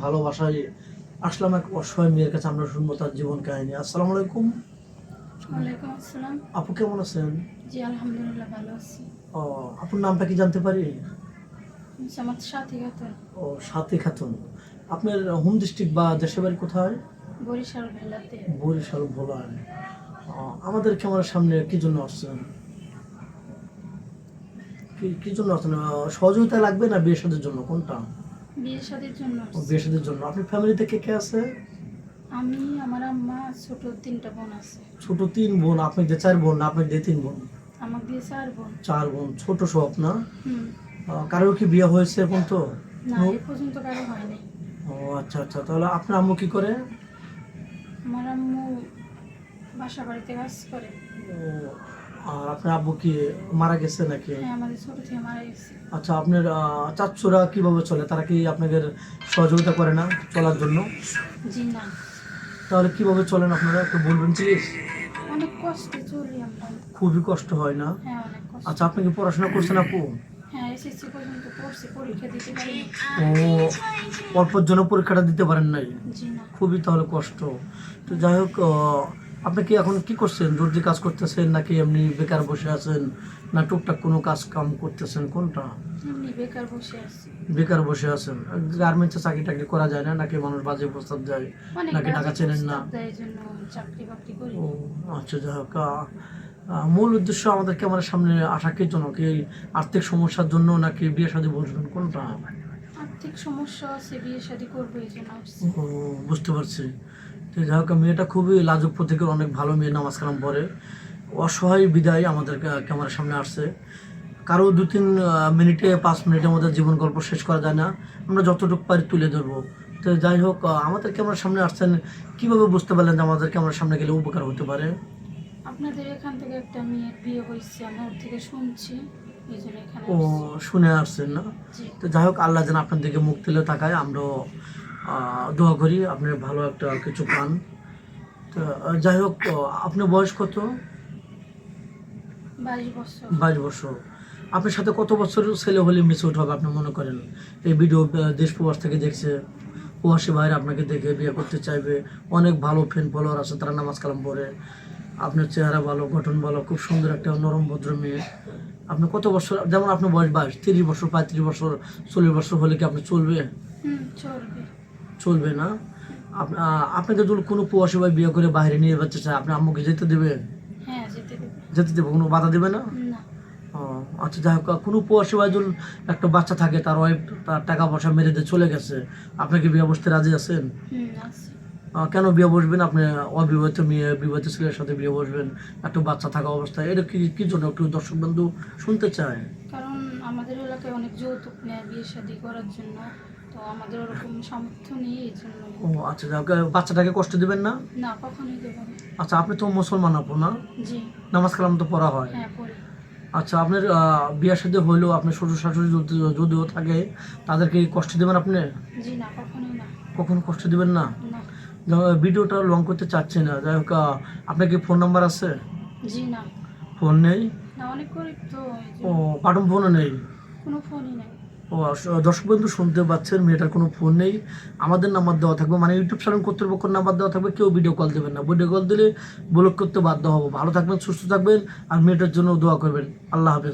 ভালোবাসায় আসলাম এক অসহায় মেয়ের কাছে। আমরা শুনবো তার জীবন কাহিনী। আসসালামু আলাইকুম। ওয়ালাইকুম আসসালাম। আপু কেমন আছেন? জি আলহামদুলিল্লাহ ভালো আছি। ও, আপুর নামটা কি জানতে পারি? আমার সাথী খাতুন। ও, সাথী খাতুন। আপনার হোম ডিস্ট্রিক্ট বা দেশের বাড়ি কোথায়? বরিশাল ভোলাতে। বরিশাল ভোলায়। আমাদের ক্যামেরার সামনে কি জন্য আসছেন? কি জন্য আসছেন? সহযোগিতা লাগবে না বিয়ে শাদীর জন্য, কোনটা? বিয়ে শাদীর জন্য ও, আসছি। বিয়ে শাদীর জন্য। আপনার ফ্যামিলিতে কে কে আছে? আমি, আমার আম্মা, ছোট 3টা বোন আছে। ছোট 3 বোন। আপনি যে 4 বোন, আপনি যে 3 বোন? আমার দিয়ে 4 বোন। 4 বোন, ছোট সব না? হুম। কারোর কি বিয়ে হয়েছে এখন? তো না, এ পর্যন্ত কারো হয়নি। ও আচ্ছা আচ্ছা। তাহলে আপনার আম্মু কি করে? আমার আম্মু বাসা বাড়িতে কাজ করে। ও, আর আপনার আব্বু কি মারা গেছে নাকি? হ্যাঁ, আমাদের ছোট থেকে মারা গেছে। আচ্ছা, আপনার চাচ্চুরা কিভাবে চলে? তারা কি আপনাদের সহযোগিতা করে না চলার জন্য? জি না। তাহলে কিভাবে চলেন আপনারা, একটু বলবেন প্লিজ? অনেক কষ্টে চলি আমরা। খুবই কষ্ট হয় না? হ্যাঁ, অনেক কষ্ট। আচ্ছা, আপনি কি পড়াশোনা করছেন আপু? হ্যাঁ, এসএসসি পর্যন্ত পড়ছি, পরীক্ষা দিতে পারিনি। ও, অল্পর জন্য পরীক্ষাটা দিতে পারেন নাই? জি না। খুবই তাহলে কষ্ট। তো যাই হোক, আপনি কি এখন কি করছেন? দর্জি কাজ করতেছেন নাকি এমনি বেকার বসে আছেন, না টুকটাক কোনো কাজ কাম করতেছেন, কোনটা? এমনি বেকার বসে আছি। বেকার বসে আছেন। গার্মেন্টসে চাকরি টাকরি করা যায় না নাকি? মানুষ বাজে প্রস্তাব যায় অনেক নাকি টাকা বাজে চেনেন না? প্রস্তাব দেয়, এই জন্য চাকরি বাকরি করি। ও আচ্ছা, যাই হোক, মূল উদ্দেশ্য আমাদের ক্যামেরার সামনে আসা কি জন্য? কি আর্থিক সমস্যার জন্য নাকি বিয়ে শাদী বলবেন, কোনটা? আর্থিক সমস্যা আছে, বিয়ে শাদী করবো এই জন্য আসছি। ও, বুঝতে পারছি। তো যাই হোক, মেয়েটা খুবই লাজুক প্রতীকের, অনেক ভালো মেয়ে, নামাজ কালাম পড়ে। অসহায় বিদায় আমাদের ক্যামেরার সামনে আসছে। কারো 2-3 মিনিটে 5 মিনিটের মধ্যে জীবন গল্প শেষ করা যায় না। আমরা যতটুকু পারি তুলে ধরবো। তো যাই হোক, আমাদের ক্যামেরার সামনে আসছেন, কিভাবে বুঝতে পারলেন যে আমাদের ক্যামেরার সামনে গেলে উপকার হতে পারে? আপনাদের এখান থেকে একটা মেয়ের বিয়ে হয়েছে, আমি ওর থেকে শুনছি, এই জন্য এখানে ও, আসছি। শুনে আসছেন না? জি। তো যাই হোক, আল্লাহ যেন আপনার দিকে মুখ তুলে তাকায়। আমরাও দোয়া করি আপনি ভালো একটা কিছু পান। তো যাই হোক, আপনার বয়স কত? 22 বছর। 22 বছর। আপনার সাথে কত বছর ছেলে হলে মিসউট হবে আপনি মনে করেন? এই ভিডিও দেশ প্রবাস থেকে দেখছে, প্রবাসী ভাইরা আপনাকে দেখে বিয়ে করতে চাইবে। অনেক ভালো ফ্রেন্ড ফলোয়ার আছে, তারা নামাজ কালাম পড়ে। আপনার চেহারা ভালো, গঠন ভালো, খুব সুন্দর একটা নরম ভদ্র মেয়ে। আপনি কত বছর, যেমন আপনার বয়স 22, 30 বছর, 35 বছর, 40 বছর হলে কি আপনি চলবে? চলবে। চলবে না? আপনাকে যদি কোনো প্রবাসী ভাই বিয়ে করে বাইরে নিয়ে যাচ্ছে চায়, আপনি আম্মুকে যেতে দেবে? হ্যাঁ, যেতে দেবে। যেতে দেবে, কোনো বাধা দেবে না? না। ও আচ্ছা, যাই হোক, কোনো প্রবাসী ভাই যদি একটা বাচ্চা থাকে, তার ওয়াইফ তার টাকা পয়সা মেরে দিয়ে চলে গেছে, আপনাকে বিয়ে বসতে রাজি আছেন? আছে। কেন বিয়ে বসবেন? আপনি অবিবাহিত মেয়ে বিবাহিত ছেলের সাথে বিয়ে বসবেন একটা বাচ্চা থাকা অবস্থায়? এটা কি জন্য একটু দর্শক বন্ধু শুনতে চায়? কারণ আমাদের এলাকায় অনেক যৌতুক নেয় বিয়ে শাদী করার জন্য, তো আমাদের ওরকম সামর্থ্য নেই, এই জন্য। ও আচ্ছা, যাই হোক, বাচ্চাটাকে কষ্ট দিবেন না? না, কখনোই দেবো না। আচ্ছা, আপনি তো মুসলমান আপু না? জি। নামাজ কালাম তো পড়া হয়? হ্যাঁ, পড়ি। আচ্ছা, আপনার বিয়ের সাথে হইলেও আপনার শ্বশুর শাশুড়ি যদিও থাকে, তাদেরকে কষ্ট দেবেন আপনি? জি না, কখনোই না। কখনো কষ্ট দিবেন না? না। ভিডিওটা লং করতে চাচ্ছি না। যাই হোক, আপনার কি ফোন নাম্বার আছে? জি না। ফোন নেই? না, অনেক গরিব তো, এই ও, জন্য বাটন ফোনও নেই? কোনো ফোনই নাই। ও, দর্শক বন্ধু শুনতে পাচ্ছেন, মেয়েটার কোনো ফোন নেই। আমাদের নাম্বার দেওয়া থাকবে, মানে ইউটিউব চ্যানেল কর্তৃপক্ষের নাম্বার দেওয়া থাকবে। কেউ ভিডিও কল দেবেন না, ভিডিও কল দিলে ব্লক করতে বাধ্য হবো। ভালো থাকবেন, সুস্থ থাকবেন, আর মেয়েটার জন্য দোয়া করবেন। আল্লাহ হাফেজ।